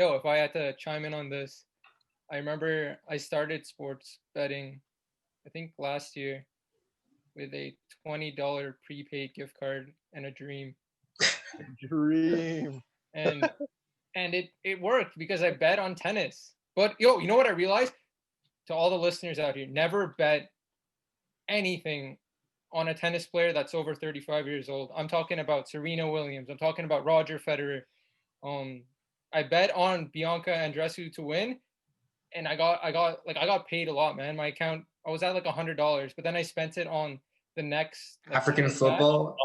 Yo, if I had to chime in on this, I remember I started sports betting, I think last year, with a $20 prepaid gift card and a dream. Dream. And it worked because I bet on tennis. But yo, you know what I realized? To all the listeners out here, never bet anything on a tennis player that's over 35 years old. I'm talking about Serena Williams. I'm talking about Roger Federer. Um, I bet on Bianca Andreescu to win, and I got paid a lot, man. My account, I was at like $100, but then I spent it on the next like African tennis match. football.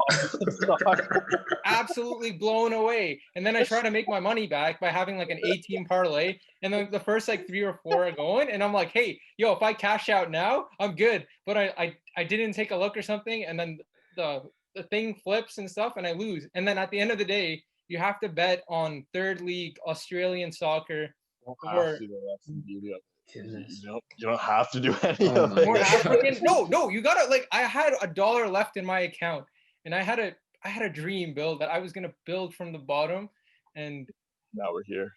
Absolutely blown away. And then I try to make my money back by having like an 18 parlay, and then the first like 3 or 4 are going, and I'm like, hey, yo, if I cash out now, I'm good. But I didn't take a look or something, and then the thing flips and stuff, and I lose. And then at the end of the day, you have to bet on third league Australian soccer or That's the beauty of it. Goodness. You don't have to do any Oh of my more it. African. No, you gotta like. I had $1 left in my account, and I had a dream, Bill, that I was gonna build from the bottom, and Now we're here.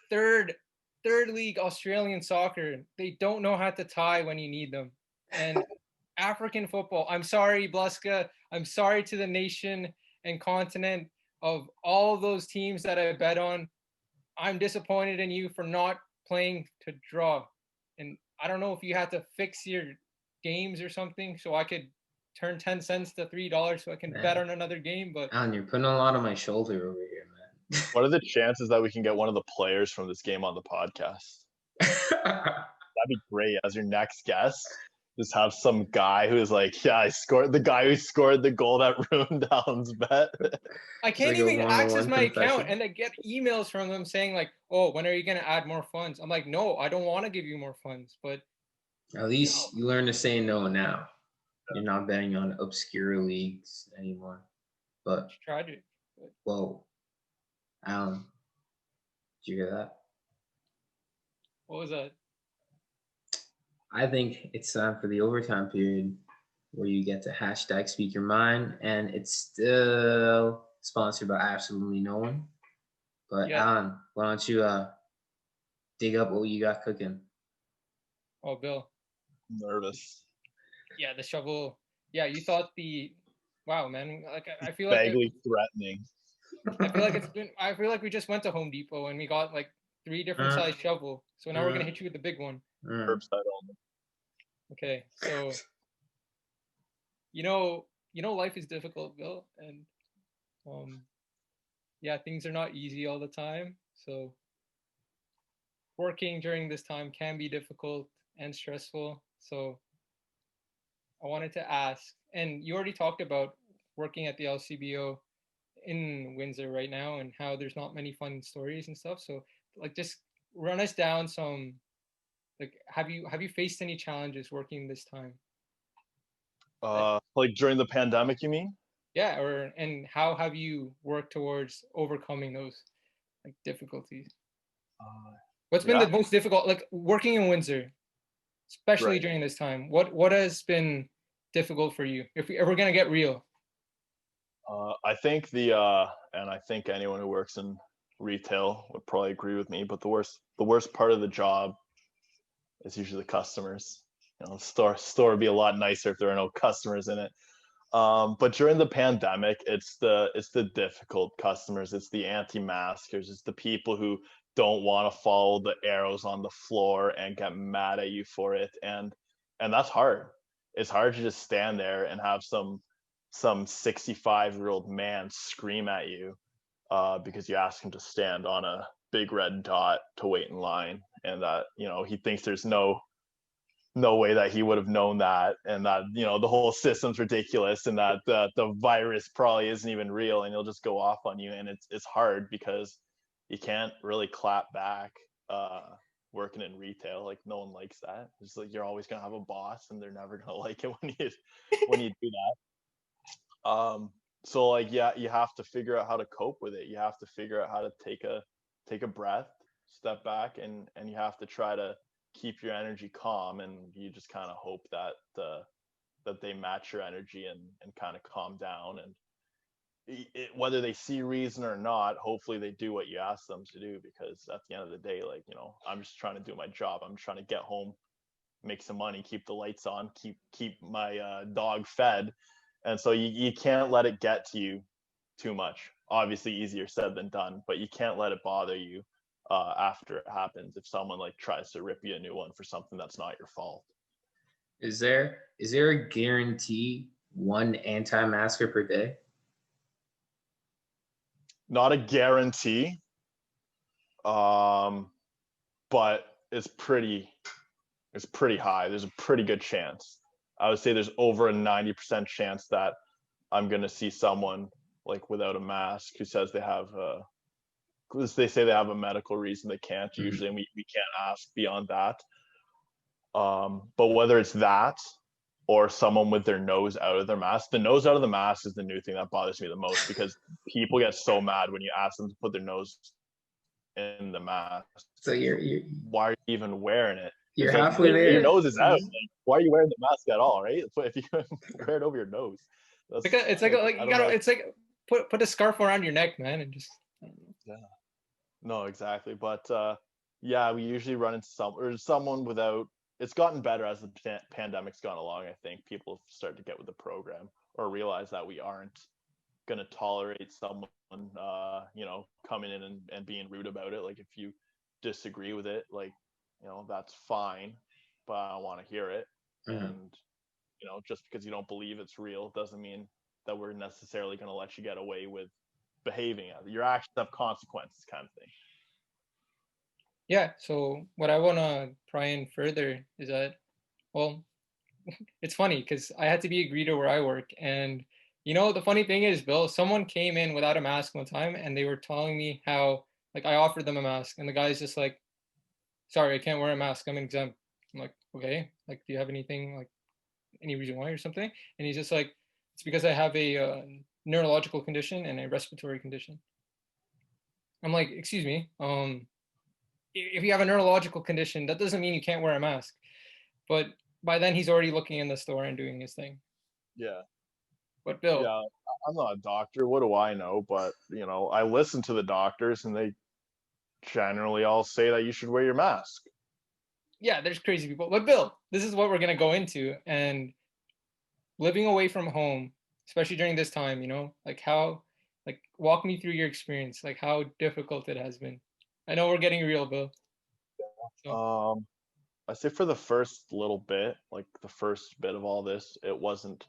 third third league Australian soccer, they don't know how to tie when you need them, and African football. I'm sorry, Bluska. I'm sorry to the nation and continent of all those teams that I bet on. I'm disappointed in you for not playing to draw. And I don't know if you had to fix your games or something so I could turn 10 cents to $3 so I can bet on another game. But Alan, you're putting a lot on my shoulder over here, man. What are the chances that we can get one of the players from this game on the podcast? That'd be great as your next guest. Just have some guy who is like, yeah, I scored, the guy who scored the goal that ruined Alan's bet. I can't like a even access one-on-one my confession. account, and I get emails from them saying like, "Oh, when are you gonna add more funds?" I'm like, "No, I don't want to give you more funds." But At least you learn to say no now. You're not betting on obscure leagues anymore. But it's tragic. But whoa, Alan, did you hear that? what was that? I think it's time for the overtime period where you get to hashtag speak your mind, and it's still sponsored by absolutely no one. But Yeah. Alan, why don't you dig up what you got cooking? Oh, Bill. Nervous. Yeah, the shovel. Yeah, you thought the. Wow, man. Like I feel like Vaguely threatening. I feel like it's been. I feel like we just went to Home Depot and we got like 3 different size shovel. So now we're gonna hit you with the big one. Curbside only. Okay, so life is difficult, Bill, and yeah, things are not easy all the time. So working during this time can be difficult and stressful. So I wanted to ask, and you already talked about working at the LCBO in Windsor right now and how there's not many fun stories and stuff. So like just run us down some like have you faced any challenges working this time? Like during the pandemic, you mean? Yeah, and how have you worked towards overcoming those like difficulties? What's been the most difficult like working in Windsor, especially Right. during this time? What has been difficult for you? If we're gonna get real. I think and I think anyone who works in retail would probably agree with me, but the worst part of the job is usually the customers. The store would be a lot nicer if there are no customers in it. But during the pandemic, it's the difficult customers. It's the anti-maskers. It's the people who don't want to follow the arrows on the floor and get mad at you for it. And that's hard. It's hard to just stand there and have some 65-year-old man scream at you because you ask him to stand on a big red dot to wait in line, and that he thinks there's no way that he would have known that, and that the whole system's ridiculous, and that the virus probably isn't even real, and he'll just go off on you. And it's hard because you can't really clap back working in retail. Like no one likes that. It's like you're always gonna have a boss, and they're never gonna like it when you do that. So like, yeah, you have to figure out how to cope with it. You have to figure out how to take a breath, step back, and you have to try to keep your energy calm, and you just kind of hope that that they match your energy and kind of calm down. whether they see reason or not, hopefully they do what you ask them to do, because at the end of the day, like, you know, I'm just trying to do my job. I'm trying to get home, make some money, keep the lights on, keep my dog fed. And so you can't let it get to you too much. Obviously easier said than done, but you can't let it bother you after it happens, if someone like tries to rip you a new one for something that's not your fault. Is there a guarantee one anti-masker per day? Not a guarantee, but it's pretty high. There's a pretty good chance. I would say there's over a 90% chance that I'm gonna see someone like without a mask who says they have they say they have a medical reason they can't usually, and we can't ask beyond that. But whether it's that or someone with their nose out of their mask, the nose out of the mask is the new thing that bothers me the most, because people get so mad when you ask them to put their nose in the mask. So you're why are you even wearing it? You're it's halfway like, there. Your nose is out. Like, why are you wearing the mask at all, right? If you wear it over your nose, it's like you gotta. It's like put a scarf around your neck, man, and just. Yeah. No, exactly. But yeah, we usually run into someone without. It's gotten better as the pandemic's gone along. I think people have started to get with the program, or realize that we aren't going to tolerate someone, you know, coming in and being rude about it. Like, if you disagree with it, like, you know, that's fine, but I don't want to hear it. And, you know, just because you don't believe it's real doesn't mean that we're necessarily going to let you get away with behaving. Your actions have consequences, kind of thing. Yeah, so what I want to pry in further is that, well, it's funny because I had to be a greeter where I work. And, you know, the funny thing is, Bill, someone came in without a mask one time and they were telling me how, like, I offered them a mask and the guy's just like, sorry, I can't wear a mask. I'm exempt. I'm like, okay, like, do you have anything, like, any reason why or something? And he's just like, it's because I have a neurological condition and a respiratory condition. I'm like, excuse me, if you have a neurological condition, that doesn't mean you can't wear a mask. But by then he's already looking in the store and doing his thing. Yeah. But Bill. Yeah, I'm not a doctor. What do I know? But, you know, I listen to the doctors and they generally all say that you should wear your mask. Yeah, there's crazy people. But Bill, this is what we're going to go into. And living away from home, especially during this time, you know, like how, like, walk me through your experience, like how difficult it has been. I know we're getting real, Bill. So. I say for the first little bit, like the first bit of all this, it wasn't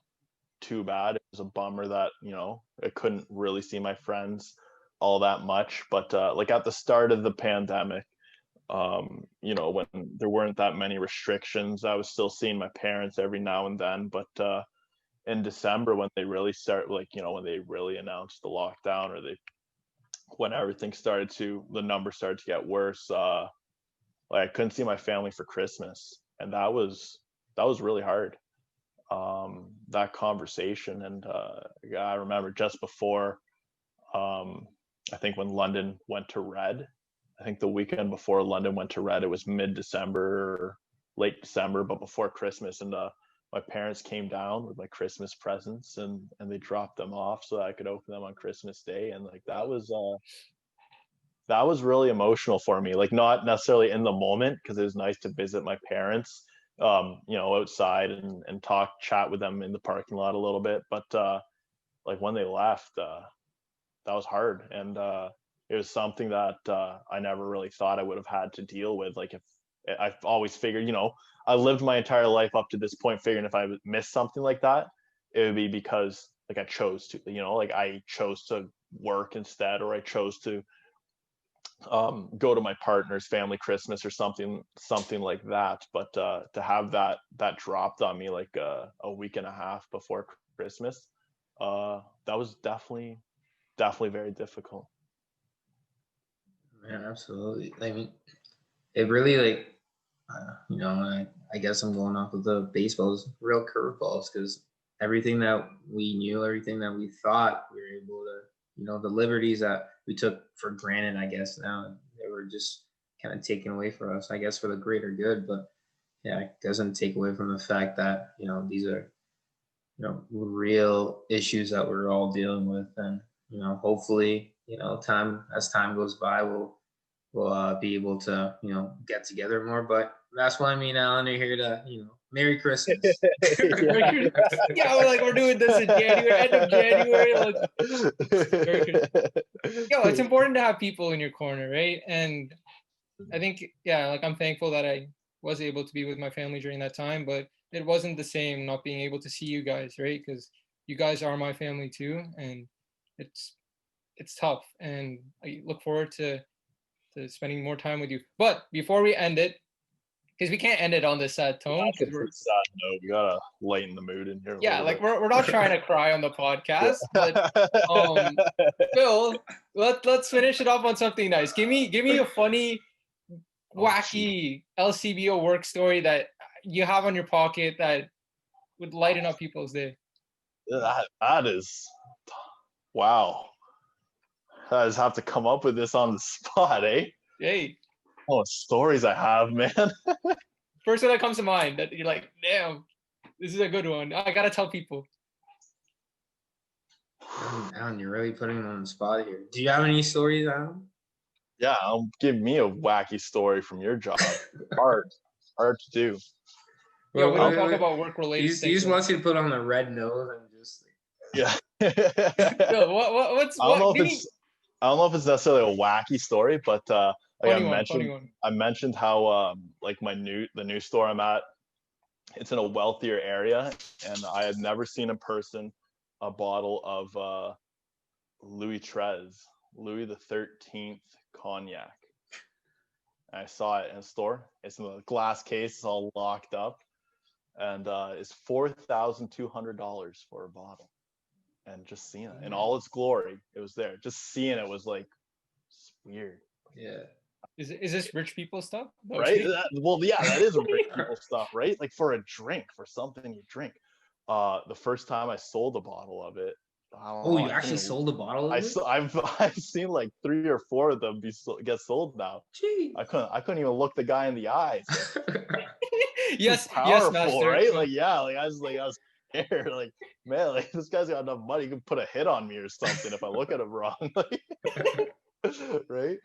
too bad. It was a bummer that, you know, I couldn't really see my friends all that much. But like at the start of the pandemic, you know, when there weren't that many restrictions, I was still seeing my parents every now and then. But in December, when they really start, like, you know, when they really announced the lockdown, or when everything started to, the numbers started to get worse, like I couldn't see my family for Christmas, and that was really hard. That conversation, and I remember just before, I think when London went to red, I think the weekend before London went to red, it was mid-December, late December, but before Christmas, and my parents came down with my Christmas presents, and they dropped them off so that I could open them on Christmas Day, and like that was really emotional for me. Like, not necessarily in the moment, because it was nice to visit my parents, you know, outside and chat with them in the parking lot a little bit. But like when they left, that was hard. And it was something that I never really thought I would have had to deal with. Like, if I've always figured, you know, I lived my entire life up to this point figuring if I would miss something like that, it would be because like I chose to, you know, like I chose to work instead, or I chose to go to my partner's family Christmas or something like that. But to have that dropped on me like a week and a half before Christmas, that was definitely very difficult. Yeah, absolutely. I mean, it really, like, you know, I guess I'm going off of the baseball's real curveballs, because everything that we knew, everything that we thought we were able to, you know, the liberties that we took for granted, I guess now they were just kind of taken away from us, I guess for the greater good. But yeah, it doesn't take away from the fact that, you know, these are real issues that we're all dealing with, and hopefully, as time goes by, we'll be able to get together more. But that's why me and Alan are here to Merry Christmas. Yeah, we're doing this in January, end of January. It's important to have people in your corner, right? And I think, I'm thankful that I was able to be with my family during that time, but it wasn't the same not being able to see you guys, right? Because you guys are my family too, and it's tough. And I look forward to spending more time with you. But before we end it, because we can't end it on this sad tone. That's a pretty sad note. We gotta lighten the mood in here. We're not trying to cry on the podcast, but Phil, let's finish it off on something nice. Give me a funny, wacky LCBO work story that you have on your pocket that would lighten up people's day. That is, wow. I just have to come up with this on the spot, eh? Hey. Oh, stories I have, man. First one that comes to mind that you're like, damn, this is a good one. I gotta tell people. Alan, you're really putting him on the spot here. Do you have any stories, Alan? Yeah, give me a wacky story from your job. Hard to do. Yeah, we don't talk about work-related things. He just wants you to put on the red nose and just Yeah. What's I don't know if it's necessarily a wacky story, but I mentioned how the new store I'm at, it's in a wealthier area, and I had never seen in person a bottle of Louis the 13th cognac. And I saw it in a store. It's in a glass case, it's all locked up, and it's $4,200 for a bottle. And just seeing it in all its glory, it was there. Just seeing it was like, it's weird. Yeah. Is this rich people stuff? Right? That is rich people stuff, right? Like for a drink, for something you drink. The first time I sold a bottle of it. You actually sold a bottle of it? I've seen like 3 or 4 of them get sold now. Jeez. I couldn't even look the guy in the eyes. Yes, powerful, master. Right? I was scared. Like, man, like this guy's got enough money, he can put a hit on me or something if I look at him wrong. Right?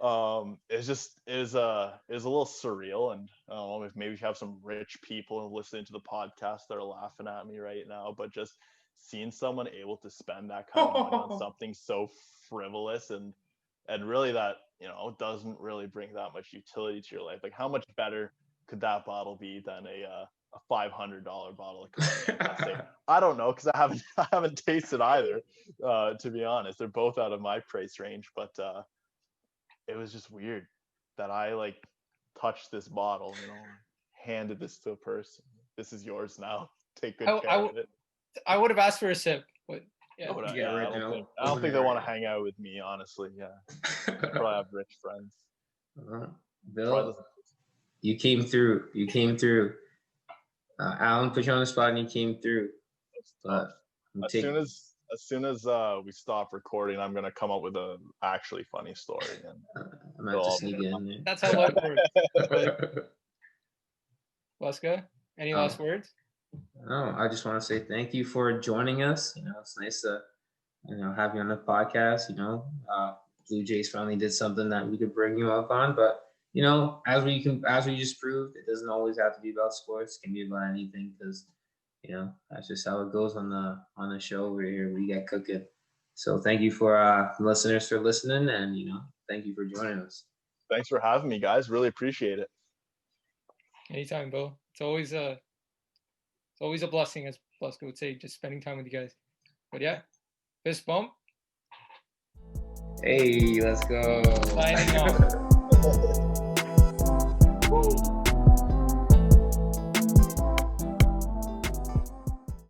It was a little surreal, and I don't know if maybe you have some rich people listening to the podcast that are laughing at me right now, but just seeing someone able to spend that kind of money on something so frivolous and really that doesn't really bring that much utility to your life. Like, how much better could that bottle be than a $500 bottle of cognac? I don't know, because I haven't tasted either. To be honest, they're both out of my price range, but it was just weird that I touched this bottle, handed this to a person. This is yours now. Take good care of it. I would have asked for a sip, but I don't think they want to hang out with me, honestly. Yeah, I probably have rich friends. Bill, you came through. Alan put you on the spot, and you came through. But as soon as we stop recording, I'm gonna come up with a actually funny story. And I'm gonna have to sneak it in there. That's how life works. Leska, any last words? No, I just want to say thank you for joining us. It's nice to have you on the podcast. Blue Jays finally did something that we could bring you up on, but as we just proved, it doesn't always have to be about sports. It can be about anything, because that's just how it goes on the show over here. We get cooking. So thank you for listeners for listening, and thank you for joining us. Thanks for having me, guys. Really appreciate it. Anytime, Bill. It's always a blessing, as Bleska would say, just spending time with you guys. But yeah, fist bump. Hey, let's go. Signing off.